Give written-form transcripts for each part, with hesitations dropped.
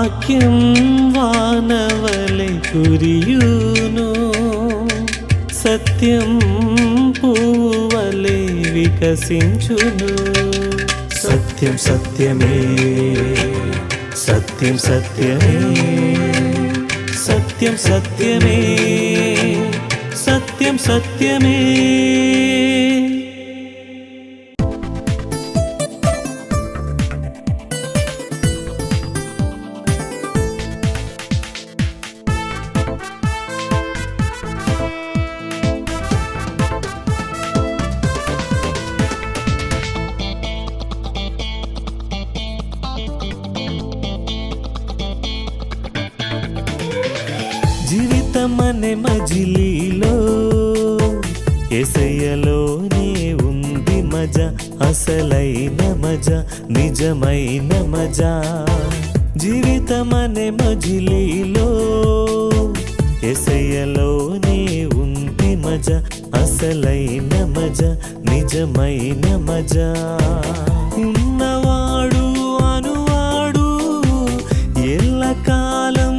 వాక్యం వానవలె కురియును, సత్యం పూవలె వికసించును. సత్యం సత్యమే, సత్యం సత్యమే, సత్యం సత్యమే, సత్యం సత్యమే. జీవితమనే మజిలీలో యేసయ్యలోనే ఉంది మజా, అసలైన మజా, నిజమైన మజా. జీవితమనే మజిలీలో యేసయ్యలోనే ఉంది మజా, అసలైన మజా, నిజమైన మజా. ఉన్నవాడు అనువాడు ఎల్లకాలం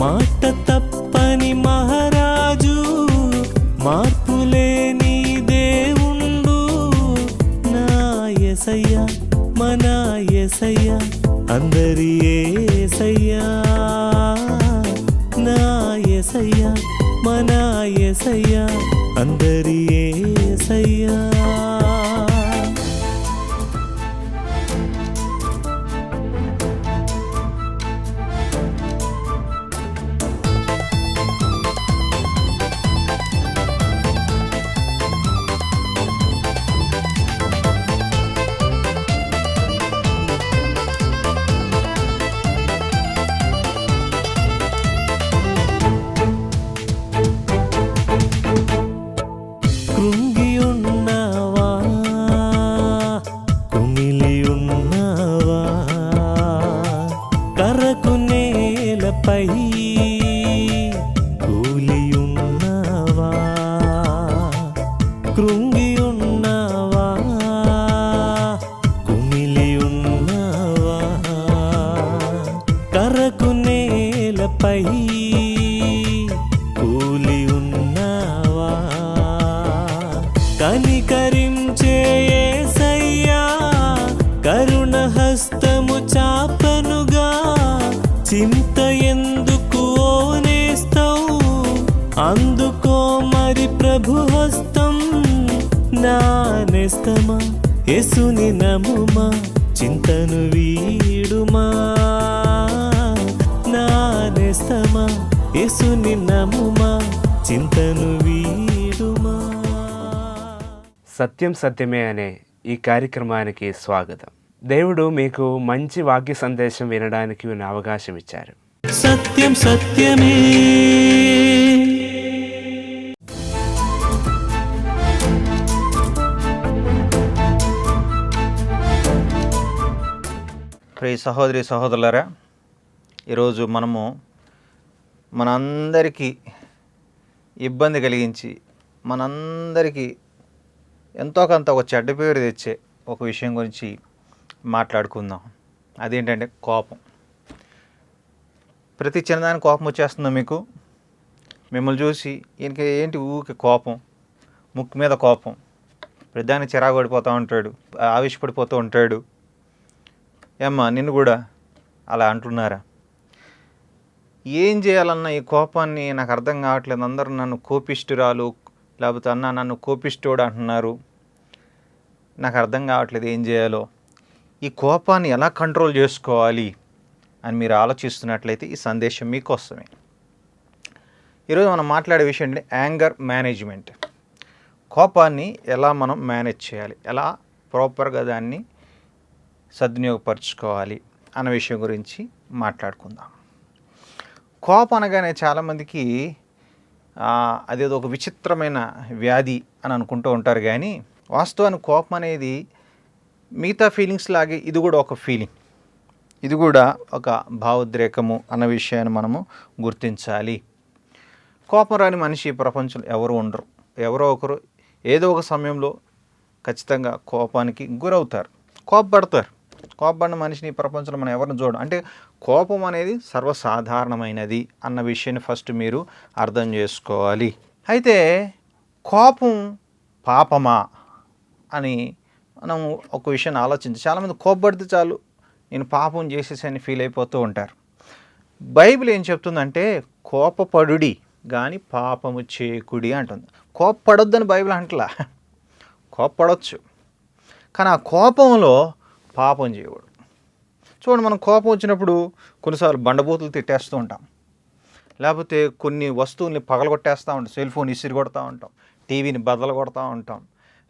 మాట తప్పని మహారాజు, మార్పులేని దేవుండు. నా యేసయ్య మన యేసయ్య, అందరి యేసయ్య. నా యేసయ్య మన యేసయ్య, అందరి యేసయ్య. కనికరించే యేసయ్యా, కరుణ హస్తము చాపనుగా, చింత ఎందుకు ఓనేస్తావు, అందుకో మరి ప్రభు హస్తం. నా నేస్తమా యేసుని నమ్ముమా, చింతను వీడుమా. నా నేస్తమా యేసుని నమ్ముమా, చింతను వీడుమా. సత్యం సత్యమే అనే ఈ కార్యక్రమానికి స్వాగతం. దేవుడు మీకు మంచి వాక్య సందేశం వినడానికి అవకాశం ఇచ్చారు. సత్యం సత్యమే. ప్రియ సహోదరి సహోదరులారా, ఈరోజు మనము మనందరికీ ఇబ్బంది కలిగించి మనందరికీ ఎంతో కొంత ఒక చెడ్డ పేరు తెచ్చే ఒక విషయం గురించి మాట్లాడుకుందాం. అదేంటంటే కోపం. ప్రతి చిన్నదానికి కోపం వచ్చేస్తుందో మీకు? మిమ్మల్ని చూసి ఈయనకి ఏంటి ఊరికి కోపం, ముక్కు మీద కోపం, ప్రతిదానికి చిరాకు పడిపోతూ ఉంటాడు, ఆవేశపడిపోతూ ఉంటాడు. ఏమ్మా నిన్ను కూడా అలా అంటున్నారా? ఏం చేయాలన్న ఈ కోపాన్ని నాకు అర్థం కావట్లేదు. అందరూ నన్ను కోపిష్ఠురాలు, లేకపోతే అన్న నన్ను కోపిష్టోడు అంటున్నారు. నాకు అర్థం కావట్లేదు ఏం చేయాలో. ఈ కోపాన్ని ఎలా కంట్రోల్ చేసుకోవాలి అని మీరు ఆలోచిస్తున్నట్లయితే ఈ సందేశం మీకోసమే. ఈరోజు మనం మాట్లాడే విషయం అంటే యాంగర్ మేనేజ్మెంట్. కోపాన్ని ఎలా మనం మేనేజ్ చేయాలి, ఎలా ప్రాపర్గా దాన్ని సద్వినియోగపరచుకోవాలి అన్న విషయం గురించి మాట్లాడుకుందాం. కోపం అనగానే చాలామందికి అదేదో ఒక విచిత్రమైన వ్యాధి అని అనుకుంటూ ఉంటారు. కానీ వాస్తవానికి కోపం అనేది మిగతా ఫీలింగ్స్ లాగే ఇది కూడా ఒక ఫీలింగ్, ఇది కూడా ఒక భావోద్రేకము అన్న విషయాన్ని మనము గుర్తించాలి. కోపం రాని మనిషి ప్రపంచంలో ఎవరు ఉండరు. ఎవరో ఒకరు ఏదో ఒక సమయంలో ఖచ్చితంగా కోపానికి గురవుతారు, కోపపడతారు. కోపపడిన మనిషిని ఈ ప్రపంచంలో మనం ఎవరిని చూడం. అంటే కోపం అనేది సర్వసాధారణమైనది అన్న విషయాన్ని ఫస్ట్ మీరు అర్థం చేసుకోవాలి. అయితే కోపం పాపమా అని మనం ఒక విషయాన్ని ఆలోచించి, చాలామంది కోపపడితే చాలు నేను పాపం చేసేసని ఫీల్ అయిపోతూ ఉంటారు. బైబిల్ ఏం చెప్తుందంటే కోపపడుడి కానీ పాపము చేయకుడి అంటుంది. కోపపడొద్దని బైబిల్ అంటలా, కోపపడవచ్చు కానీ ఆ కోపంలో పాపం చేయకూడదు. చూడండి, మనం కోపం వచ్చినప్పుడు కొన్నిసార్లు బండబూతులు తిట్టేస్తూ ఉంటాం, లేకపోతే కొన్ని వస్తువుల్ని పగలగొట్టేస్తూ ఉంటాం, సెల్ ఫోన్ ఇసిరి కొడతా ఉంటాం, టీవీని బదలు కొడతా ఉంటాం,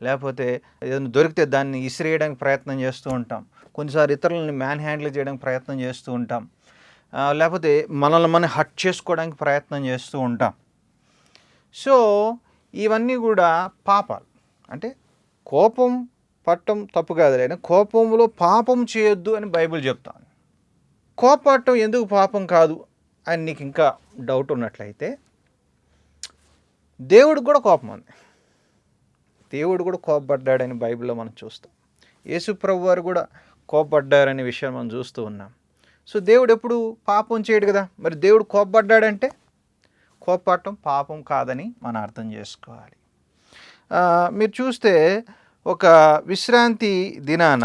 లేకపోతే ఏదైనా దొరికితే దాన్ని ఇసిరేయడానికి ప్రయత్నం చేస్తూ ఉంటాం, కొన్నిసార్లు ఇతరులని మ్యాన్ హ్యాండిల్ చేయడానికి ప్రయత్నం చేస్తూ ఉంటాం, లేకపోతే మనల్ని మనం హర్ట్ చేసుకోవడానికి ప్రయత్నం చేస్తూ ఉంటాం. సో ఇవన్నీ కూడా పాపాలు. అంటే కోపం పట్టడం తప్పు కాదులే, కోపంలో పాపం చేయొద్దు అని బైబిల్ చెప్తాను. కోపపడటం ఎందుకు పాపం కాదు అని నీకు ఇంకా డౌట్ ఉన్నట్లయితే, దేవుడికి కూడా కోపం ఉంది. దేవుడు కూడా కోపపడ్డాడని బైబిల్లో మనం చూస్తాం. యేసు ప్రభు వారు కూడా కోపపడ్డారనే విషయాన్ని మనం చూస్తూ ఉన్నాం. సో దేవుడు ఎప్పుడు పాపం చేయడు కదా, మరి దేవుడు కోపపడ్డాడంటే కోపపడటం పాపం కాదని మనం అర్థం చేసుకోవాలి. మీరు చూస్తే ఒక విశ్రాంతి దినాన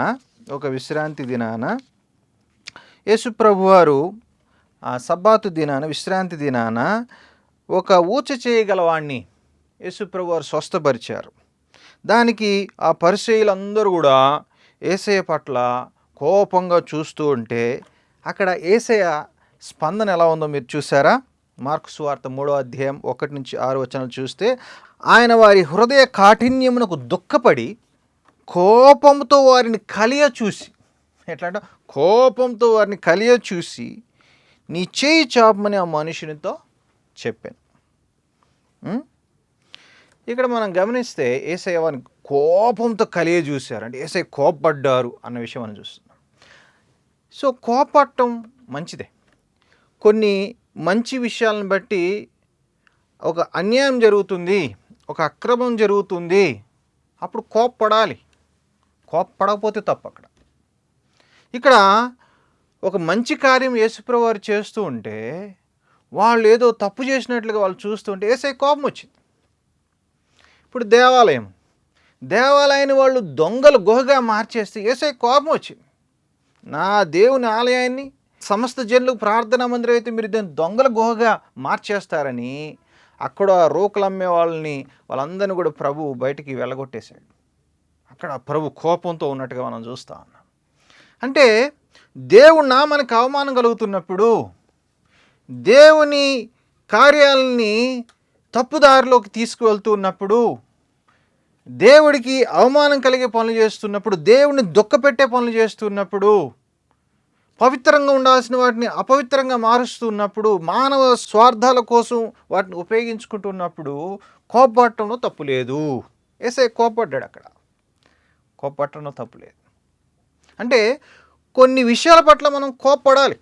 యేసు ప్రభువారు సబ్బాతు దినాన, విశ్రాంతి దినాన ఒక ఊచ చేయగలవాణ్ణి యేసు ప్రభువారు స్వస్థపరిచారు. దానికి ఆ పరిసయ్యులందరూ కూడా యేసయ్య పట్ల కోపంగా చూస్తూ ఉంటే అక్కడ యేసయ్య స్పందన ఎలా ఉందో మీరు చూసారా? మార్కు సువార్త 3వ అధ్యాయం 1-6 చూస్తే, ఆయన వారి హృదయ కాఠిన్యమునకు దుఃఖపడి కోపంతో వారిని కలియచూసి, ఎట్లా అంటే కోపంతో వారిని కలియచూసి నీ చేయి చాపమని ఆ మనుషునితో చెప్పాను. ఇక్కడ మనం గమనిస్తే యేసయ్య వారిని కోపంతో కలియచూశారు, అంటే యేసయ్య కోపపడ్డారు అన్న విషయం మనం చూస్తున్నాం. సో కోపపడటం మంచిదే. కొన్ని మంచి విషయాలను బట్టి ఒక అన్యాయం జరుగుతుంది, ఒక అక్రమం జరుగుతుంది, అప్పుడు కోపపడాలి. కోపపడకపోతే తప్పు. ఇక్కడ ఒక మంచి కార్యం యేసుప్రభువు వారు చేస్తూ ఉంటే వాళ్ళు ఏదో తప్పు చేసినట్లుగా వాళ్ళు చూస్తూ ఉంటే యేసయ్య కోపం వచ్చింది. ఇప్పుడు దేవాలయాన్ని వాళ్ళు దొంగల గుహగా మార్చేస్తే యేసయ్య కోపం వచ్చింది. నా దేవుని ఆలయాన్ని సమస్త జనులకు ప్రార్థనా మందిరం అయితే మీరు దాన్ని దొంగల గుహగా మార్చేస్తారని అక్కడ రోకలు అమ్మే వాళ్ళందరినీ కూడా ప్రభు బయటికి వెళ్ళగొట్టేశాడు. అక్కడ ప్రభు కోపంతో ఉన్నట్టుగా మనం చూస్తూ ఉన్నాం. అంటే దేవుడు మనకు అవమానం కలుగుతున్నప్పుడు, దేవుని కార్యాలని తప్పుదారిలోకి తీసుకువెళ్తున్నప్పుడు, దేవుడికి అవమానం కలిగే పనులు చేస్తున్నప్పుడు, దేవుడిని దుఃఖపెట్టే పనులు చేస్తున్నప్పుడు, పవిత్రంగా ఉండాల్సిన వాటిని అపవిత్రంగా మారుస్తున్నప్పుడు, మానవ స్వార్థాల కోసం వాటిని ఉపయోగించుకుంటున్నప్పుడు కోపపడటంలో తప్పు లేదు. యేసయ్య కోపపడ్డాడు. అక్కడ కోపపడటంలో తప్పు లేదు. అంటే కొన్ని విషయాల పట్ల మనం కోపపడాలి.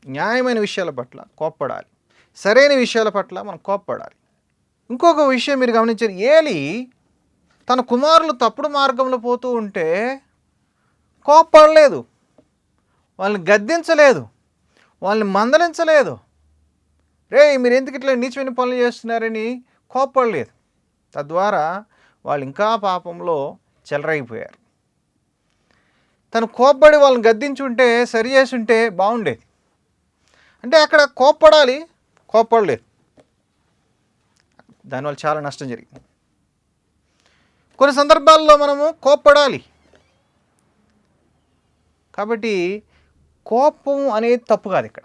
న్యాయమైన విషయాల పట్ల కోపపడాలి, సరైన విషయాల పట్ల మనం కోపపడాలి. ఇంకొక విషయం మీరు గమనించారు, ఏలి తన కుమారులు తప్పుడు మార్గంలో పోతూ ఉంటే కోపపడలేదు, వాళ్ళని గద్దించలేదు, వాళ్ళని మందలించలేదు. మీరు ఎందుకు ఇట్లా నీచమైన పనులు చేస్తున్నారని కోపపడలేదు. తద్వారా వాళ్ళు ఇంకా పాపంలో చెలరైపోయారు. తను కోపపడి వాళ్ళని గద్దించుంటే, సరి చేసి ఉంటే బాగుండేది. అంటే అక్కడ కోపపడాలి, కోపపడలేదు, దానివల్ల చాలా నష్టం జరిగింది. కొన్ని సందర్భాల్లో మనము కోపపడాలి. కాబట్టి కోపం అనేది తప్పు కాదు. ఇక్కడ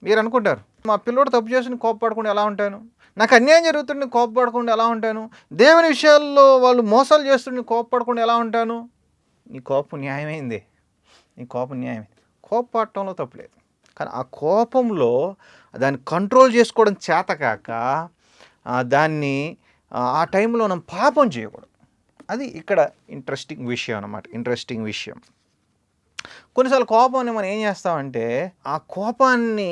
మీరు అనుకుంటారు, మా పిల్లోడు తప్పు చేసి కోపపడకుండా ఎలా ఉంటాను, నాకు అన్యాయం జరుగుతుంటే కోపపడకుండా ఎలా ఉంటాను, దేవుని విషయాల్లో వాళ్ళు మోసాలు చేస్తుంటే కోపపడకుండా ఎలా ఉంటాను. నీ కోపం న్యాయమైంది, కోపపడటంలో తప్పులేదు. కానీ ఆ కోపంలో దాన్ని కంట్రోల్ చేసుకోవడం చేతకాక దాన్ని ఆ టైంలో మనం పాపం చేయకూడదు. అది ఇక్కడ ఇంట్రెస్టింగ్ విషయం. కొన్నిసార్లు కోపాన్ని మనం ఏం చేస్తామంటే ఆ కోపాన్ని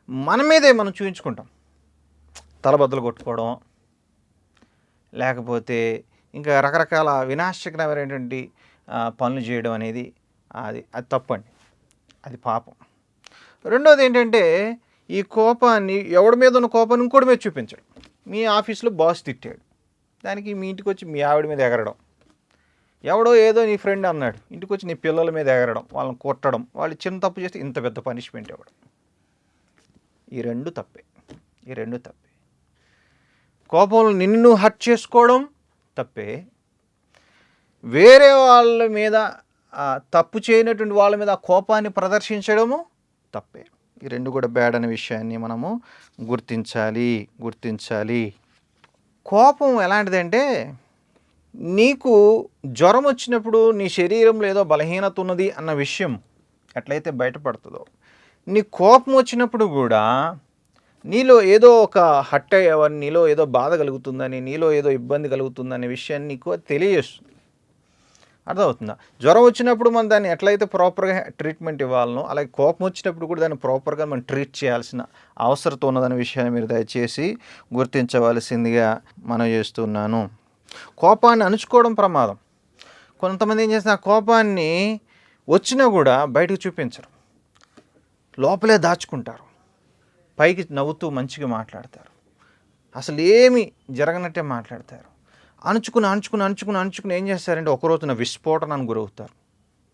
మన మీదే మనం చూపించుకుంటాం. తలబద్దలు కొట్టుకోవడం, లేకపోతే ఇంకా రకరకాల వినాశకరమైనటువంటి పనులు చేయడం అనేది అది తప్పండి, అది పాపం. రెండోది ఏంటంటే ఈ కోపాన్ని, ఎవడి మీద ఉన్న కోపాన్ని ఇంకోటి మీద చూపించడం. మీ ఆఫీస్లో బాస్ తిట్టాడు, దానికి మీ ఇంటికి వచ్చి మీ ఆవిడ మీద ఎగరడం. ఎవడో ఏదో నీ ఫ్రెండ్ అన్నాడు, ఇంటికి వచ్చి నీ పిల్లల మీద ఎగరడం, వాళ్ళని కొట్టడం, వాళ్ళు చిన్న తప్పు చేస్తే ఇంత పెద్ద పనిష్మెంట్ ఇవ్వడం. ఈ రెండు తప్పే. కోపంలో నిన్ను హర్ట్ చేసుకోవడం తప్పే, వేరే వాళ్ళ మీద తప్పు చేయనటువంటి వాళ్ళ మీద ఆ కోపాన్ని ప్రదర్శించడము తప్పే. ఈ రెండు కూడా బ్యాడ్ అనే విషయాన్ని మనము గుర్తించాలి. కోపం ఎలాంటిదంటే, నీకు జ్వరం వచ్చినప్పుడు నీ శరీరంలో ఏదో బలహీనత ఉన్నది అన్న విషయం ఎట్లయితే బయటపడుతుందో, నీ కోపం వచ్చినప్పుడు కూడా నీలో ఏదో ఒక హట్ అయ్యేవని, నీలో ఏదో బాధ కలుగుతుందని, నీలో ఏదో ఇబ్బంది కలుగుతుందనే విషయాన్ని నీకు తెలియజేస్తుంది. అర్థమవుతుందా? జ్వరం వచ్చినప్పుడు మనం దాన్ని ఎట్లయితే ప్రాపర్గా ట్రీట్మెంట్ ఇవ్వాలనో, అలాగే కోపం వచ్చినప్పుడు కూడా దాన్ని ప్రాపర్గా మనం ట్రీట్ చేయాల్సిన అవసరం ఉన్నదనే విషయాన్ని మీరు దయచేసి గుర్తించవలసిందిగా మనం చేస్తున్నాను. కోపాన్ని అణుచుకోవడం ప్రమాదం. కొంతమంది ఏం చేస్తారు, ఆ కోపాన్ని వచ్చినా కూడా బయటకు చూపించరు, లోపలే దాచుకుంటారు, పైకి నవ్వుతూ మంచిగా మాట్లాడతారు, అసలు ఏమి జరగనట్టే మాట్లాడతారు. అణుచుకుని ఏం చేస్తారంటే ఒకరోజున విస్ఫోటనానికి గురవుతారు,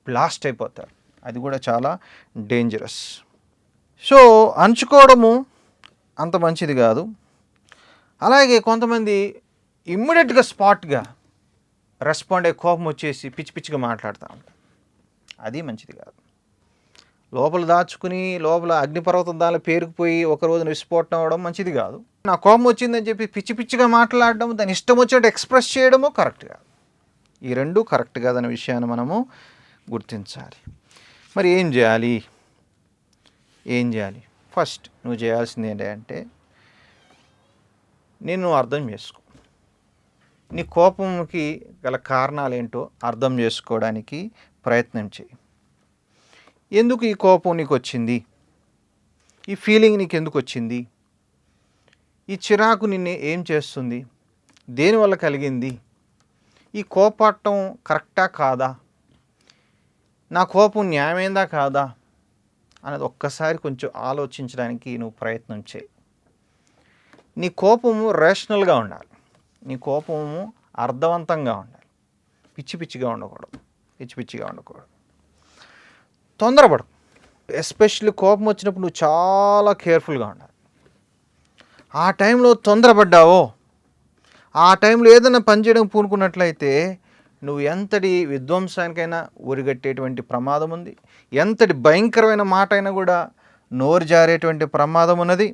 బ్లాస్ట్ అయిపోతారు. అది కూడా చాలా డేంజరస్. సో అణుచుకోవడము అంత మంచిది కాదు. అలాగే కొంతమంది ఇమ్మీడియట్గా స్పాట్గా రెస్పాండ్ అయ్యే కోపం వచ్చేసి పిచ్చిగా మాట్లాడుతూ ఉంటారు. అది మంచిది కాదు. లోపల దాచుకుని లోపల అగ్నిపర్వతం దానిలో పేరుకుపోయి ఒక రోజున విస్ఫోటనం అవ్వడం మంచిది కాదు. నా కోపం వచ్చిందని చెప్పి పిచ్చిగా మాట్లాడడం, దాని ఇష్టం వచ్చినట్టు ఎక్స్ప్రెస్ చేయడము కరెక్ట్ కాదు. ఈ రెండు కరెక్ట్ కాదనే విషయాన్ని మనము గుర్తించాలి. మరి ఏం చేయాలి? ఫస్ట్ నువ్వు చేయాల్సింది ఏంటంటే, నేను అర్థం చేసుకో. నీ కోపంకి గల కారణాలు ఏంటో అర్థం చేసుకోవడానికి ప్రయత్నం చేయి. ఎందుకు ఈ కోపం నీకు వచ్చింది? ఈ ఫీలింగ్ నీకు ఎందుకు వచ్చింది? ఈ చిరాకు నిన్ను ఏం చేస్తుంది? దేనివల్ల కలిగింది? ఈ కోపడటం కరెక్టా కాదా? నా కోపం న్యాయమైందా కాదా అనేది ఒక్కసారి కొంచెం ఆలోచించడానికి నువ్వు ప్రయత్నం చేయి. నీ కోపము రేషనల్గా ఉండాలి, నీ కోపము అర్థవంతంగా ఉండాలి, పిచ్చిగా ఉండకూడదు. తొందరపడు. ఎస్పెషల్లీ కోపం వచ్చినప్పుడు నువ్వు చాలా కేర్ఫుల్గా ఉండాలి. ఆ టైంలో తొందరపడ్డావో, ఆ టైంలో ఏదైనా పని చేయడం పూనుకున్నట్లయితే నువ్వు ఎంతటి విధ్వంసానికైనా ఒరిగట్టేటువంటి ప్రమాదం ఉంది, ఎంతటి భయంకరమైన మాట అయినా కూడా నోరు జారేటువంటి ప్రమాదం ఉన్నది.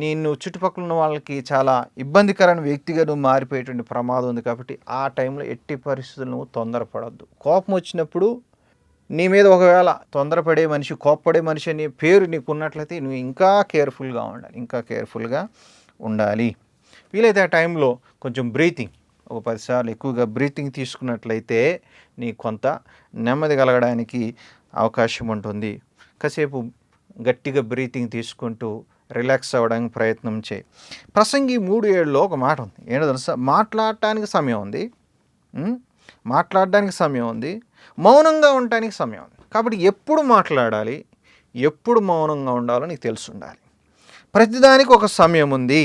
నిన్ను చుట్టుపక్కల ఉన్న వాళ్ళకి చాలా ఇబ్బందికరమైన వ్యక్తిగా నువ్వు మారిపోయేటువంటి ప్రమాదం ఉంది. కాబట్టి ఆ టైంలో ఎట్టి పరిస్థితులు నువ్వు తొందరపడద్దు. కోపం వచ్చినప్పుడు నీ మీద ఒకవేళ తొందరపడే మనిషి, కోప్పడే మనిషి అనే పేరు నీకు ఉన్నట్లయితే నువ్వు ఇంకా కేర్ఫుల్గా ఉండాలి. వీలైతే ఆ టైంలో కొంచెం బ్రీతింగ్, ఒక 10 సార్లు ఎక్కువగా బ్రీతింగ్ తీసుకున్నట్లయితే నీకు కొంత నెమ్మది కలగడానికి అవకాశం ఉంటుంది. కాసేపు గట్టిగా బ్రీతింగ్ తీసుకుంటూ రిలాక్స్ అవ్వడానికి ప్రయత్నం చేయి. ప్రసంగి 3:7లో ఒక మాట ఉంది, ఏంటో తెలుసా? మాట్లాడటానికి సమయం ఉంది, మౌనంగా ఉండటానికి సమయం ఉంది. కాబట్టి ఎప్పుడు మాట్లాడాలి, ఎప్పుడు మౌనంగా ఉండాలో నీకు తెలిసి ఉండాలి. ప్రతిదానికి ఒక సమయం ఉన్నది.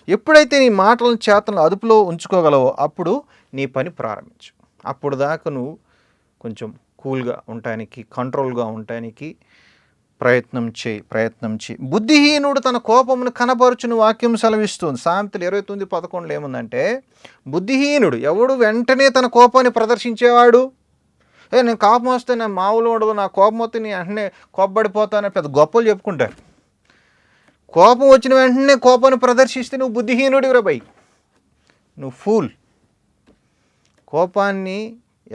ఎప్పుడైతే నీ మాటలను చేతలను అదుపులో ఉంచుకోగలవో అప్పుడు నీ పని ప్రారంభించు. అప్పుడు దాకా నువ్వు కొంచెం కూల్గా ఉండటానికి, కంట్రోల్గా ఉండటానికి ప్రయత్నం చేయి. బుద్ధిహీనుడు తన కోపమును కనపరుచుని వాక్యం సెలవిస్తుంది. సామెతలు 29:11 ఏముందంటే, బుద్ధిహీనుడు ఎవడు వెంటనే తన కోపాన్ని ప్రదర్శించేవాడు. నేను కోపం వస్తే నా మామూలు ఉండదు, నా కోపం వస్తే నేను వెంటనే కోప్పడిపోతానని పెద్ద గొప్పలు చెప్పుకుంటారు. కోపం వచ్చిన వెంటనే కోపాన్ని ప్రదర్శిస్తే నువ్వు బుద్ధిహీనుడివిరా బై, నువ్వు ఫూల్. కోపాన్ని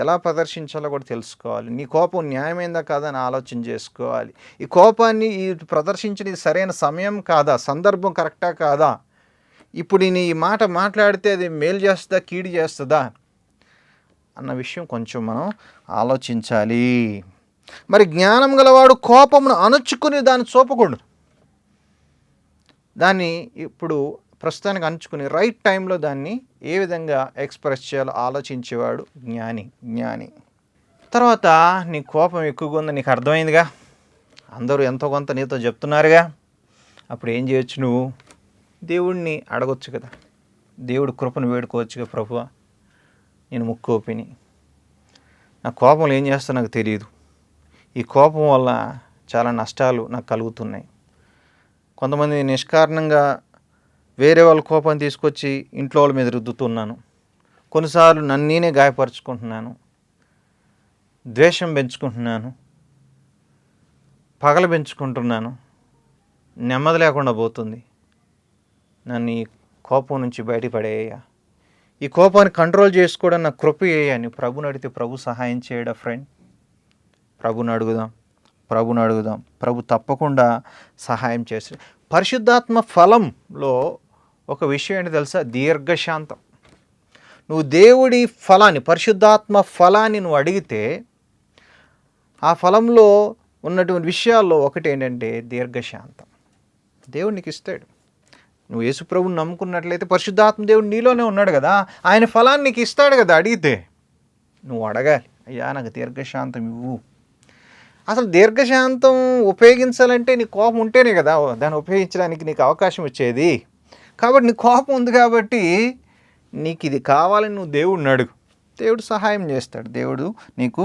ఎలా ప్రదర్శించాలో కూడా తెలుసుకోవాలి. నీ కోపం న్యాయమైందా కాదా అని ఆలోచన చేసుకోవాలి. ఈ కోపాన్ని ప్రదర్శించడానికి సరైన సమయం కాదా, సందర్భం కరెక్టా కాదా, ఇప్పుడు నేను ఈ మాట మాట్లాడితే అది మేలు చేస్తుందా కీడు చేస్తుందా అన్న విషయం కొంచెం మనం ఆలోచించాలి. మరి జ్ఞానం గలవాడు కోపమును అణుచుకుని దాన్ని చూపకూడదు, దాన్ని ఇప్పుడు ప్రస్తుతానికి అంచుకుని రైట్ టైంలో దాన్ని ఏ విధంగా ఎక్స్ప్రెస్ చేయాలో ఆలోచించేవాడు జ్ఞాని. తర్వాత నీ కోపం ఎక్కువగా ఉందని నీకు అర్థమైందిగా, అందరూ ఎంతో కొంత నీతో చెప్తున్నారుగా, అప్పుడు ఏం చేయొచ్చు, నువ్వు దేవుడిని అడగొచ్చు కదా, దేవుడు కృపను వేడుకోవచ్చుగా, ప్రభువా నేను ముక్కోపిని, నా కోపంలో ఏం చేస్తా నాకు తెలియదు, ఈ కోపం వల్ల చాలా నష్టాలు నాకు కలుగుతున్నాయి. కొంతమంది నిష్కారణంగా వేరే వాళ్ళ కోపాన్ని తీసుకొచ్చి ఇంట్లో వాళ్ళ మీద రుద్దుతున్నాను, కొన్నిసార్లు నన్ను నేనే గాయపరుచుకుంటున్నాను, ద్వేషం పెంచుకుంటున్నాను, పగలు పెంచుకుంటున్నాను, నెమ్మది లేకుండా పోతుంది. నన్ను ఈ కోపం నుంచి బయటపడేయ్యా, ఈ కోపాన్ని కంట్రోల్ చేసుకోవడం నాకు కృప అని ప్రభుని అడిగితే ప్రభు సహాయం చేయడా ఫ్రెండ్? ప్రభుని అడుగుదాం. ప్రభు తప్పకుండా సహాయం చేస్తాడు. పరిశుద్ధాత్మ ఫలంలో ఒక విషయం ఏంటి తెలుసా? దీర్ఘశాంతం. నువ్వు దేవుడి ఫలాన్ని, పరిశుద్ధాత్మ ఫలాన్ని నువ్వు అడిగితే ఆ ఫలంలో ఉన్నటువంటి విషయాల్లో ఒకటి ఏంటంటే దీర్ఘశాంతం. దేవుడు నీకు ఇస్తాడు. నువ్వు యేసుప్రభుని నమ్ముకున్నట్లయితే పరిశుద్ధాత్మ దేవుడు నీలోనే ఉన్నాడు కదా, ఆయన ఫలాన్ని నీకు ఇస్తాడు కదా. అడిగితే నువ్వు అడగాలి, అయ్యా నాకు దీర్ఘశాంతం ఇవ్వు. అసలు దీర్ఘశాంతం ఉపయోగించాలంటే నీ కోపం ఉంటేనే కదా దాన్ని ఉపయోగించడానికి నీకు అవకాశం వచ్చేది. కాబట్టి నీ కోపం ఉంది కాబట్టి నీకు ఇది కావాలని నువ్వు దేవుడిని అడుగు, దేవుడు సహాయం చేస్తాడు. దేవుడు నీకు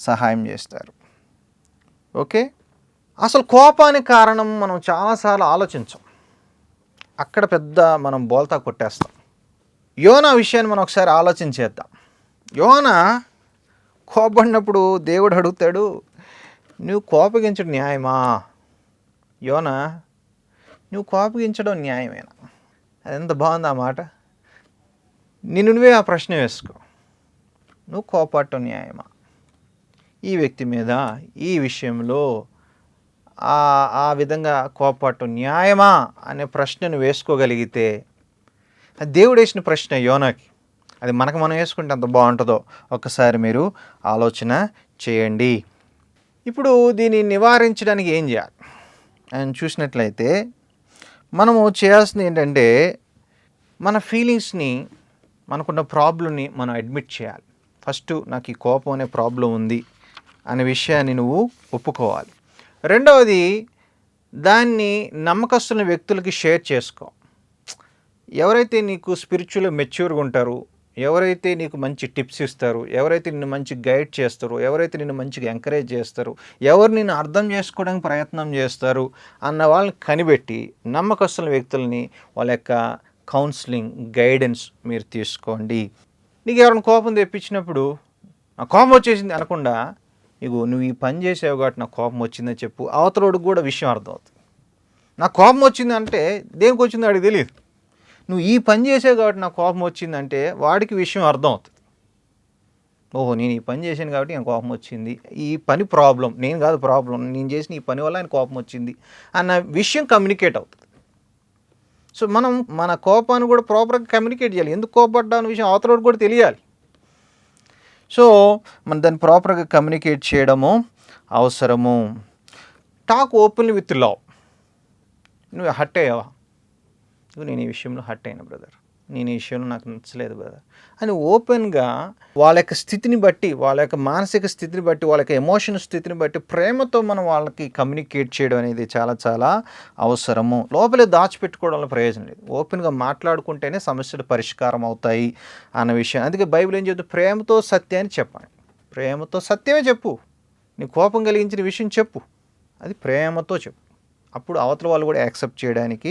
సహాయం చేస్తారు. ఓకే, అసలు కోపానికి కారణం మనం చాలాసార్లు ఆలోచించాం, అక్కడ పెద్ద మనం బోల్తా కొట్టేస్తాం. యోనా విషయాన్ని మనం ఒకసారి ఆలోచించేద్దాం. యోనా కోపడినప్పుడు దేవుడు అడుగుతాడు, నువ్వు కోపగించడం న్యాయమా? యోనా, నువ్వు కోపగించడం న్యాయమేనా? అది ఎంత బాగుంది ఆ మాట. నువ్వే ఆ ప్రశ్న వేసుకో, నువ్వు కోపడటం న్యాయమా? ఈ వ్యక్తి మీద ఈ విషయంలో ఆ విధంగా కోపడటం న్యాయమా అనే ప్రశ్నను వేసుకోగలిగితే, అది దేవుడు వేసిన ప్రశ్న యోనాకి, అది మనకు మనం వేసుకుంటే ఎంత బాగుంటుందో ఒక్కసారి మీరు ఆలోచన చేయండి. ఇప్పుడు దీన్ని నివారించడానికి ఏం చేయాలి అని చూసినట్లయితే మనము చేయాల్సింది ఏంటంటే మన ఫీలింగ్స్ని, మనకున్న ప్రాబ్లంని మనం అడ్మిట్ చేయాలి. ఫస్ట్ నాకు ఈ కోపం అనే ప్రాబ్లం ఉంది అనే విషయాన్ని నువ్వు ఒప్పుకోవాలి. రెండవది, దాన్ని నమ్మకస్తున్న వ్యక్తులకి షేర్ చేసుకో. ఎవరైతే నీకు స్పిరిచువల్ మెచ్యూర్గా ఉంటారో, ఎవరైతే నీకు మంచి టిప్స్ ఇస్తారు, ఎవరైతే నిన్ను మంచి గైడ్ చేస్తారో, ఎవరైతే నిన్ను మంచిగా ఎంకరేజ్ చేస్తారో, ఎవరు నిన్ను అర్థం చేసుకోవడానికి ప్రయత్నం చేస్తారు అన్న వాళ్ళని కనిపెట్టి నమ్మకస్తున్న వ్యక్తులని వాళ్ళ యొక్క కౌన్సిలింగ్, గైడెన్స్ మీరు తీసుకోండి. నీకు ఎవరైనా కోపం తెప్పించినప్పుడు ఆ కోపం వచ్చేసింది అనకుండా, నువ్వు ఈ పని చేసావు కాబట్టి నాకు కోపం వచ్చిందని చెప్పు. అవతలోడికి కూడా విషయం అర్థమవుతుంది. నాకు కోపం వచ్చింది అంటే దేనికి వచ్చిందో వాడికి తెలియదు. నువ్వు ఈ పని చేసావు కాబట్టి నాకు కోపం వచ్చిందంటే వాడికి విషయం అర్థం అవుతుంది. ఓహో, నేను ఈ పని చేశాను కాబట్టి నాకు కోపం వచ్చింది, ఈ పని ప్రాబ్లం, నేను కాదు ప్రాబ్లం, నేను చేసిన ఈ పని వల్ల ఆయన కోపం వచ్చింది అన్న విషయం కమ్యూనికేట్ అవుతుంది. సో మనం మన కోపాన్ని కూడా ప్రాపర్గా కమ్యూనికేట్ చేయాలి. ఎందుకు కోపడ్డా అన్న విషయం అవతలోడికి కూడా తెలియాలి. సో మనం దాన్ని ప్రాపర్గా కమ్యూనికేట్ చేయడము అవసరము. Talk openly with love. నువ్వు హర్ట్ అయ్యావా? నేను ఈ విషయంలో హర్ట్ అయినా బ్రదర్, నేను ఈ విషయంలో నాకు నచ్చలేదు బ్రదర్ అని ఓపెన్గా వాళ్ళ యొక్క స్థితిని బట్టి, వాళ్ళ యొక్క మానసిక స్థితిని బట్టి, వాళ్ళ యొక్క ఎమోషన్ స్థితిని బట్టి ప్రేమతో మనం వాళ్ళకి కమ్యూనికేట్ చేయడం అనేది చాలా చాలా అవసరము. లోపలే దాచిపెట్టుకోవడంలో ప్రయోజనం లేదు. ఓపెన్గా మాట్లాడుకుంటేనే సమస్యలు పరిష్కారం అవుతాయి అన్న విషయం. అందుకే బైబిల్ ఏం చెప్తుంది? ప్రేమతో సత్యాన్ని చెప్పండి. ప్రేమతో సత్యమే చెప్పు. నీ కోపం కలిగించిన విషయం చెప్పు, అది ప్రేమతో చెప్పు. అప్పుడు అవతల వాళ్ళు కూడా యాక్సెప్ట్ చేయడానికి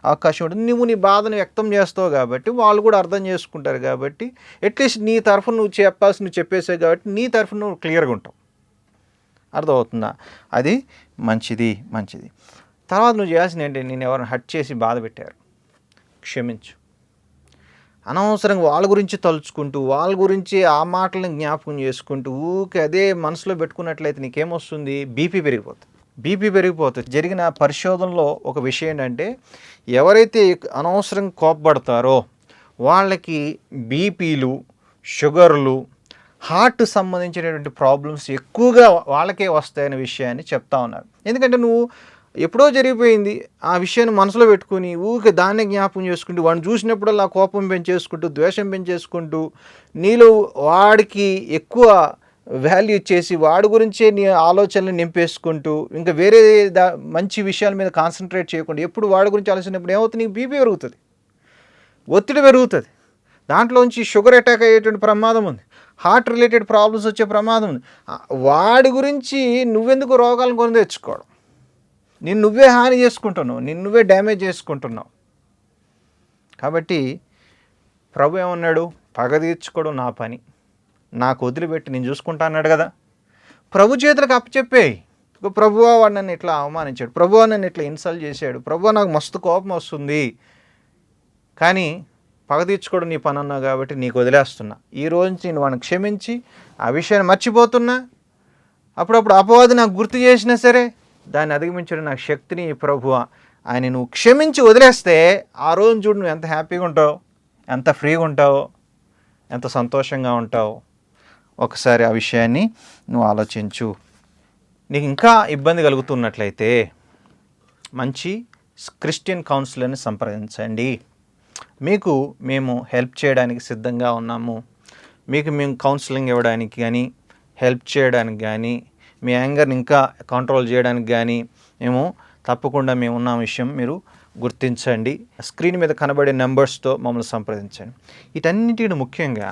అవకాశం ఉంటుంది. నువ్వు నీ బాధను వ్యక్తం చేస్తావు కాబట్టి వాళ్ళు కూడా అర్థం చేసుకుంటారు. కాబట్టి అట్లీస్ట్ నీ తరఫున నువ్వు చెప్పాల్సి నువ్వు చెప్పేసావు కాబట్టి నీ తరఫున నువ్వు క్లియర్గా ఉంటావు. అర్థమవుతుందా? అది మంచిది. తర్వాత నువ్వు చేయాల్సింది ఏంటి? నేను ఎవరిని హర్ట్ చేసి బాధ పెట్టారు, క్షమించు. అనవసరంగా వాళ్ళ గురించి తలుచుకుంటూ, వాళ్ళ గురించి ఆ మాటలను జ్ఞాపకం చేసుకుంటూ ఊకే అదే మనసులో పెట్టుకున్నట్లయితే నీకేమొస్తుంది? బీపీ పెరిగిపోతుంది. జరిగిన పరిశోధనలో ఒక విషయం ఏంటంటే, ఎవరైతే అనవసరంగా కోపపడతారో వాళ్ళకి బీపీలు, షుగర్లు, హార్ట్ సంబంధించినటువంటి ప్రాబ్లమ్స్ ఎక్కువగా వాళ్ళకే వస్తాయనే విషయాన్ని చెప్తా ఉన్నారు. ఎందుకంటే నువ్వు ఎప్పుడో జరిగిపోయింది. ఆ విషయాన్ని మనసులో పెట్టుకుని ఊరికే దాన్నే జ్ఞాపకం చేసుకుంటూ వాడిని చూసినప్పుడల్లా కోపం పెంచేసుకుంటూ ద్వేషం పెంచేసుకుంటూ నీలో వాడికి ఎక్కువ వాల్యూ ఇచ్చేసి వాడి గురించే నీ ఆలోచనలు నింపేసుకుంటూ ఇంకా వేరే మంచి విషయాల మీద కాన్సన్ట్రేట్ చేయకుండా ఎప్పుడు వాడి గురించి ఆలోచించినప్పుడు ఏమవుతుంది, నీకు బీపీ పెరుగుతుంది, ఒత్తిడి పెరుగుతుంది, దాంట్లోంచి షుగర్ అటాక్ అయ్యేటువంటి ప్రమాదం ఉంది, హార్ట్ రిలేటెడ్ ప్రాబ్లమ్స్ వచ్చే ప్రమాదం ఉంది. వాడి గురించి నువ్వెందుకు రోగాలను కొని తెచ్చుకోవడం, నువ్వే హాని చేసుకుంటున్నావు, నువ్వే డ్యామేజ్ చేసుకుంటున్నావు. కాబట్టి ప్రభు ఏమన్నాడు, పగ తీర్చుకోవడం నా పని, నాకు వదిలిపెట్టి నేను చూసుకుంటా అన్నాడు కదా. ప్రభు చేతులకు అప్పచెప్పేయి. ప్రభువా వాడు నన్ను ఇట్లా అవమానించాడు, ప్రభువా నన్ను ఇట్లా ఇన్సల్ట్ చేశాడు, ప్రభువా నాకు మస్తు కోపం వస్తుంది, కానీ పగ తీర్చుకోవడం నీ పని అన్నావు కాబట్టి నీకు వదిలేస్తున్నా. ఈ రోజు నేను వాడిని క్షమించి ఆ విషయాన్ని మర్చిపోతున్నా. అప్పుడప్పుడు అపవాది నాకు గుర్తు చేసినా సరే దాన్ని అధిగమించడం నాకు శక్తిని ప్రభువా ఆయన నువ్వు క్షమించి వదిలేస్తే ఆ రోజు చూడు నువ్వు ఎంత హ్యాపీగా ఉంటావు, ఎంత ఫ్రీగా ఉంటావో, ఎంత సంతోషంగా ఉంటావో. ఒకసారి ఆ విషయాన్ని నువ్వు ఆలోచించు. నీకు ఇంకా ఇబ్బంది కలుగుతున్నట్లయితే మంచి క్రిస్టియన్ కౌన్సిలర్ని సంప్రదించండి. మీకు మేము హెల్ప్ చేయడానికి సిద్ధంగా ఉన్నాము. మేము కౌన్సిలింగ్ ఇవ్వడానికి కానీ, హెల్ప్ చేయడానికి కానీ, మీ యాంగర్ని ఇంకా కంట్రోల్ చేయడానికి కానీ తప్పకుండా మేము ఉన్న విషయం మీరు గుర్తించండి. స్క్రీన్ మీద కనబడే నెంబర్స్తో మమ్మల్ని సంప్రదించండి. వీటన్నిటిని ముఖ్యంగా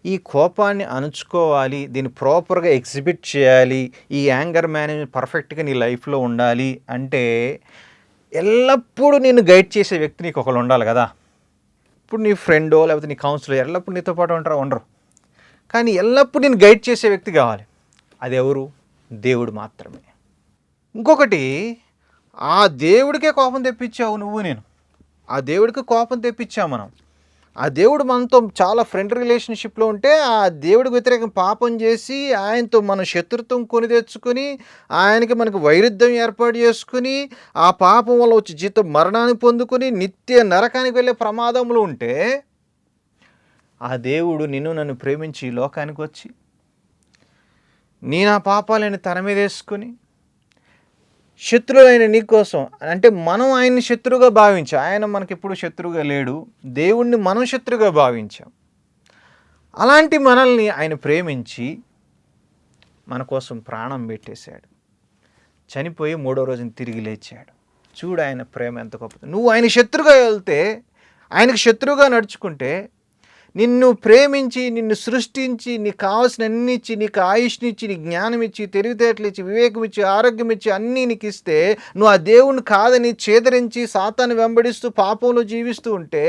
ఈ కోపాన్ని అణుచుకోవాలి, దీన్ని ప్రాపర్గా ఎగ్జిబిట్ చేయాలి, ఈ యాంగర్ మేనేజ్మెంట్ పర్ఫెక్ట్గా నీ లైఫ్లో ఉండాలి అంటే ఎల్లప్పుడూ నేను గైడ్ చేసే వ్యక్తి నీకు ఒకళ్ళు ఉండాలి కదా. ఇప్పుడు నీ ఫ్రెండో లేకపోతే నీ కౌన్సిలర్ ఎల్లప్పుడు నీతో పాటు ఉండరు, కానీ ఎల్లప్పుడూ నేను గైడ్ చేసే వ్యక్తి కావాలి. అది ఎవరు? దేవుడు మాత్రమే. ఇంకొకటి, ఆ దేవుడికే కోపం తెప్పించావు నువ్వు, నేను ఆ దేవుడికి కోపం తెప్పించావు మనం. ఆ దేవుడు మనతో చాలా ఫ్రెండ్ రిలేషన్షిప్లో ఉంటే ఆ దేవుడికి వ్యతిరేకం పాపం చేసి ఆయనతో మన శత్రుత్వం కొని తెచ్చుకొని ఆయనకి మనకు వైరుధ్యం ఏర్పాటు చేసుకుని ఆ పాపం వల్ల వచ్చి జీతం మరణాన్ని పొందుకొని నిత్య నరకానికి వెళ్ళే ప్రమాదంలో ఉంటే ఆ దేవుడు నన్ను ప్రేమించి ఈ లోకానికి వచ్చి నా పాపాలని తన మీద వేసుకొని శత్రువులైన నీ కోసం, అంటే మనం ఆయన్ని శత్రువుగా భావించాం, ఆయన మనకెప్పుడు శత్రువుగా లేడు, దేవుణ్ణి మనం శత్రువుగా భావించాం. అలాంటి మనల్ని ఆయన ప్రేమించి మన కోసం ప్రాణం పెట్టేశాడు, చనిపోయి 3వ రోజున తిరిగి లేచాడు. చూడు ఆయన ప్రేమ ఎంత గొప్పది. నువ్వు ఆయన శత్రువుగా వెళ్తే, ఆయనకు శత్రువుగా నడుచుకుంటే, నిన్ను ప్రేమించి నిన్ను సృష్టించి నీకు కావాల్సిన అన్ని ఇచ్చి, నీకు ఆయుష్నిచ్చి, నీకు జ్ఞానం ఇచ్చి, తెలివితేటలు ఇచ్చి, వివేకం ఇచ్చి, ఆరోగ్యం ఇచ్చి అన్నీ నీకు ఇస్తే నువ్వు ఆ దేవుణ్ణి కాదని చేదరించి సాతాన్ని వెంబడిస్తూ పాపంలో జీవిస్తూ ఉంటే,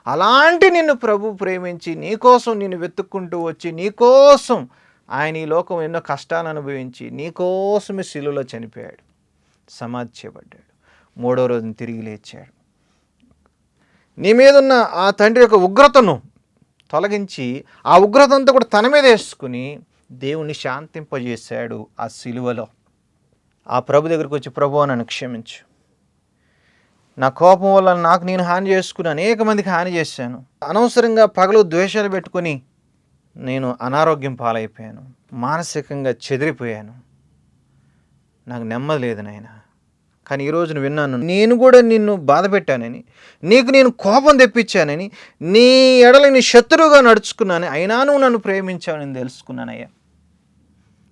అలాంటి నిన్ను ప్రభు ప్రేమించి నీకోసం నిన్ను వెతుక్కుంటూ వచ్చి నీకోసం ఆయన ఈ లోకం ఎన్నో కష్టాలు అనుభవించి నీకోసమే శిలువలో చనిపోయాడు, సమాధి చేయబడ్డాడు, 3వ రోజున తిరిగి లేచాడు. నీ మీద ఉన్న ఆ తండ్రి యొక్క ఉగ్రతను తొలగించి ఆ ఉగ్రత అంతా కూడా తన మీద వేసుకుని దేవుణ్ణి శాంతింపజేశాడు ఆ శిలువలో. ఆ ప్రభు దగ్గరికి వచ్చి, ప్రభువా నన్ను క్షమించు, నా కోపం వల్ల నాకు నేను హాని చేసుకుని అనేక మందికి హాని చేశాను, అనవసరంగా పగలు ద్వేషాలు పెట్టుకొని నేను అనారోగ్యం పాలైపోయాను, మానసికంగా చెదిరిపోయాను, నాకు నెమ్మది లేదు నాయన. కానీ ఈరోజు నువ్వు విన్నాను, నేను కూడా నిన్ను బాధ పెట్టానని, నీకు నేను కోపం తెప్పించానని, నీ ఎడల నీ శత్రువుగా నడుచుకున్నాను, అయినా నువ్వు నన్ను ప్రేమించావని తెలుసుకున్నానయ్యా.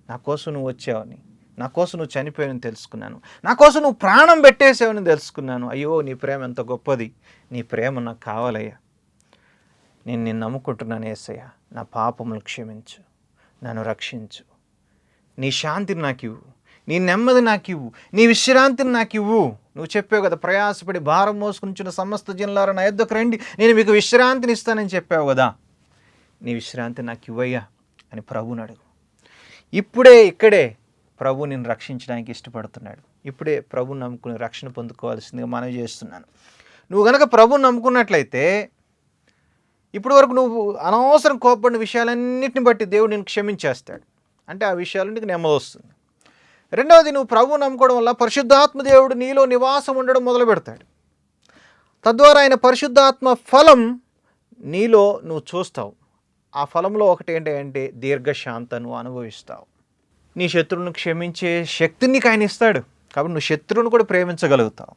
నా కోసం నువ్వు వచ్చావని, నా కోసం నువ్వు చనిపోయావని తెలుసుకున్నాను, నా కోసం నువ్వు ప్రాణం పెట్టేసావని తెలుసుకున్నాను. అయ్యో నీ ప్రేమ ఎంత గొప్పది, నీ ప్రేమ నాకు కావాలయ్యా, నేను నిన్ను నమ్ముకుంటున్నాను యేసయ్యా, నా పాపములు క్షమించు, నన్ను రక్షించు, నీ శాంతిని నాకు ఇవ్వు, నీ నెమ్మది నాకు ఇవ్వు, నీ విశ్రాంతిని నాకు ఇవ్వు. నువ్వు చెప్పావు కదా, ప్రయాసపడి భారం మోసుకుని సమస్త జనులారా నా యొద్దకు రండి, నేను మీకు విశ్రాంతిని ఇస్తానని చెప్పావు కదా, నీ విశ్రాంతి నాకు ఇవ్వయ్యా అని ప్రభుని అడుగు. ఇక్కడే ప్రభు నిన్ను రక్షించడానికి ఇష్టపడుతున్నాడు. ఇప్పుడే ప్రభుని నమ్ముకుని రక్షణ పొందుకోవాల్సిందిగా మనవి చేస్తున్నాను. నువ్వు కనుక ప్రభుని నమ్ముకున్నట్లయితే ఇప్పటి వరకు నువ్వు అనవసరం కోపపడిన విషయాలన్నింటిని బట్టి దేవుడు నిన్ను క్షమించేస్తాడు. అంటే ఆ విషయాలు నీకు నెమ్మది వస్తుంది. రెండవది, నువ్వు ప్రభువు నమ్ముకోవడం వల్ల పరిశుద్ధాత్మ దేవుడు నీలో నివాసం ఉండడం మొదలు పెడతాడు. తద్వారా ఆయన పరిశుద్ధాత్మ ఫలం నీలో నువ్వు చూస్తావు. ఆ ఫలంలో ఒకటి ఏంటంటే దీర్ఘశాంతను అనుభవిస్తావు. నీ శత్రువులను క్షమించే శక్తిని నీకు ఆయన ఇస్తాడు. కాబట్టి నువ్వు శత్రువుని కూడా ప్రేమించగలుగుతావు.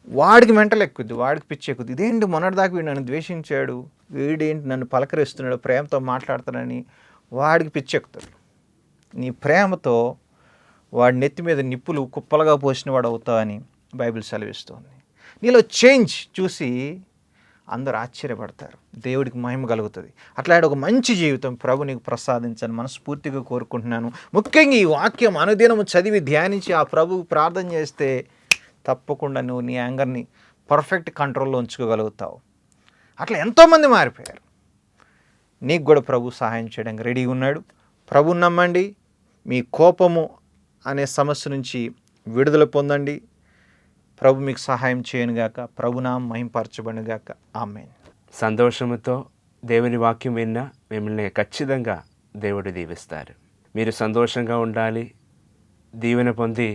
వాడికి మెంటల్ ఎక్కుద్ది, వాడికి పిచ్చి ఎక్కుద్ది. ఇదేంటి మొన్నటిదాకా వీడు నన్ను ద్వేషించాడు, వీడేంటి నన్ను పలకరిస్తున్నాడు, ప్రేమతో మాట్లాడతానని వాడికి పిచ్చి ఎక్కుతాడు. నీ ప్రేమతో వాడి నెత్తి మీద నిప్పులు కుప్పలుగా పోసిన వాడు అవుతావని బైబిల్ సెలవిస్తుంది. నీలో చేంజ్ చూసి అందరూ ఆశ్చర్యపడతారు, దేవుడికి మహిమ కలుగుతుంది. అట్లాంటి ఒక మంచి జీవితం ప్రభు నీకు ప్రసాదించని మనస్ఫూర్తిగా కోరుకుంటున్నాను. ముఖ్యంగా ఈ వాక్యం అనుదినము చదివి ధ్యానించి ఆ ప్రభువుకు ప్రార్థన చేస్తే తప్పకుండా నువ్వు నీ యాంగర్ని పర్ఫెక్ట్ కంట్రోల్లో ఉంచుకోగలుగుతావు. అట్లా ఎంతోమంది మారిపోయారు. నీకు కూడా ప్రభు సహాయం చేయడానికి రెడీగా ఉన్నాడు. ప్రభుని నమ్మండి, మీ కోపము అనే సమస్య నుంచి విడుదల పొందండి. ప్రభు మీకు సహాయం చేయనుగాక, ప్రభునామం మహింపరచబడుగాక. ఆమేన్. సంతోషముతో దేవుని వాక్యం విన్నా మిమ్మల్ని ఖచ్చితంగా దేవుడు దీవిస్తారు. మీరు సంతోషంగా ఉండాలి, దీవెన పొంది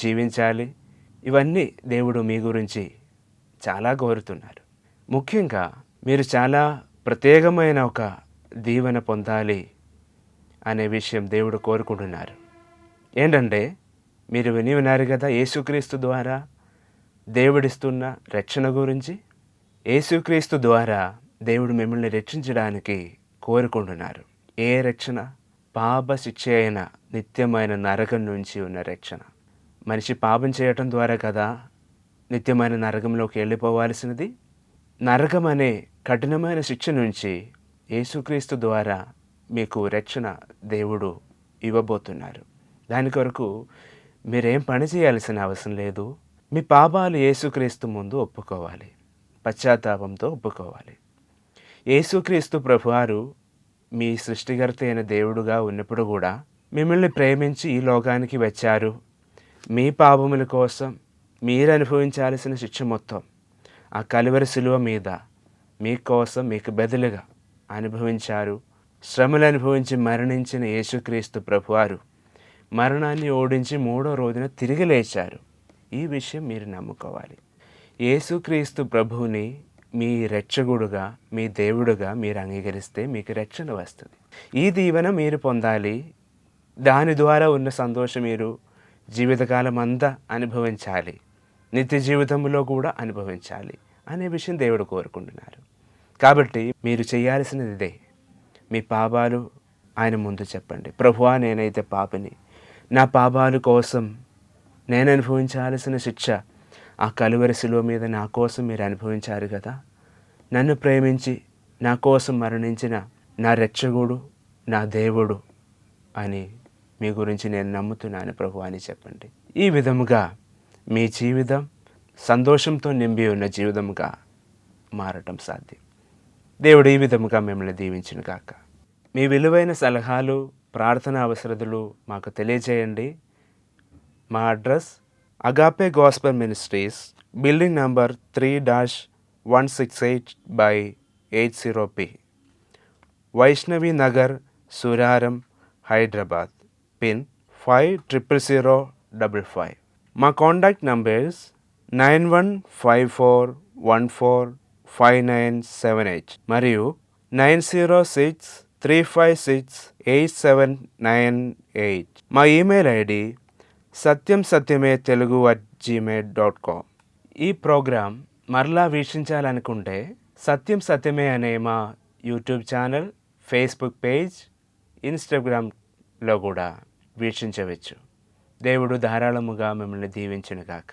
జీవించాలి. ఇవన్నీ దేవుడు మీ గురించి చాలా కోరుతున్నారు. ముఖ్యంగా మీరు చాలా ప్రత్యేకమైన ఒక దీవెన పొందాలి అనే విషయం దేవుడు కోరుకుంటున్నారు. ఏంటంటే మీరు విని ఉన్నారు కదా, యేసుక్రీస్తు ద్వారా దేవుడిస్తున్న రక్షణ గురించి. యేసుక్రీస్తు ద్వారా దేవుడు మిమ్మల్ని రక్షించడానికి కోరుకుంటున్నారు. ఏ రక్షణ? పాప శిక్ష అయిన నిత్యమైన నరకం నుంచి ఉన్న రక్షణ. మనిషి పాపం చేయటం ద్వారా కదా నిత్యమైన నరకంలోకి వెళ్ళిపోవాల్సినది. నరకం అనే కఠినమైన శిక్ష నుంచి యేసుక్రీస్తు ద్వారా మీకు రక్షణ దేవుడు ఇవ్వబోతున్నారు. దాని కొరకు మీరేం పని చేయాల్సిన అవసరం లేదు. మీ పాపాలు యేసుక్రీస్తు ముందు ఒప్పుకోవాలి, పశ్చాత్తాపంతో ఒప్పుకోవాలి. యేసుక్రీస్తు ప్రభువారు మీ సృష్టికర్త అయిన దేవుడుగా ఉన్నప్పుడు కూడా మిమ్మల్ని ప్రేమించి ఈ లోకానికి వచ్చారు. మీ పాపముల కోసం మీరు అనుభవించాల్సిన శిక్ష మొత్తం ఆ కలువరి శిలువ మీద మీకోసం మీకు బదులుగా అనుభవించారు. శ్రమలు అనుభవించి మరణించిన యేసుక్రీస్తు ప్రభువారు మరణాన్ని ఓడించి 3వ రోజున తిరిగి లేచారు. ఈ విషయం మీరు నమ్ముకోవాలి. యేసుక్రీస్తు ప్రభువుని మీ రక్షకుడుగా, మీ దేవుడుగా మీరు అంగీకరిస్తే మీకు రక్షణ వస్తుంది. ఈ దీవెన మీరు పొందాలి. దాని ద్వారా ఉన్న సంతోషం మీరు జీవితకాలం అంతా అనుభవించాలి, నిత్య జీవితంలో కూడా అనుభవించాలి అనే విషయం దేవుడు కోరుకుంటున్నారు. కాబట్టి మీరు చేయాల్సినది ఇదే. మీ పాపాలు ఆయన ముందు చెప్పండి. ప్రభువా, నేనైతే పాపిని, నా పాపాల కోసం నేను అనుభవించాల్సిన శిక్ష ఆ కలువరి శిలువ మీద నా కోసం మీరు అనుభవించారు కదా. నన్ను ప్రేమించి నా కోసం మరణించిన నా రక్షకుడు, నా దేవుడు అని మీ గురించి నేను నమ్ముతున్నాను ప్రభు అని చెప్పండి. ఈ విధముగా మీ జీవితం సంతోషంతో నింపి ఉన్న జీవితంగా మారటం సాధ్యం. దేవుడు ఈ విధముగా మిమ్మల్ని దీవించును గాక. మీ విలువైన సలహాలు, ప్రార్థన అవసరతలు మాకు తెలియజేయండి. మా address agape gospel ministries, building number 3-168/80P, Vaishnavi Nagar, Suraram, Hyderabad. Pin 500055. మా కాంటాక్ట్ నంబర్స్ 9154145978 మరియు 906-356-8798. మా ఈమెయిల్ ఐడి satyamsatyame@gmail.com. ఈ ప్రోగ్రాం మరలా వీక్షించాలనుకుంటే సత్యం సత్యమే అనే మా యూట్యూబ్ ఛానల్, ఫేస్బుక్ పేజ్, ఇన్స్టాగ్రామ్లో కూడా వీక్షించవచ్చు. దేవుడు ధారాళముగా మిమ్మల్ని దీవించును గాక.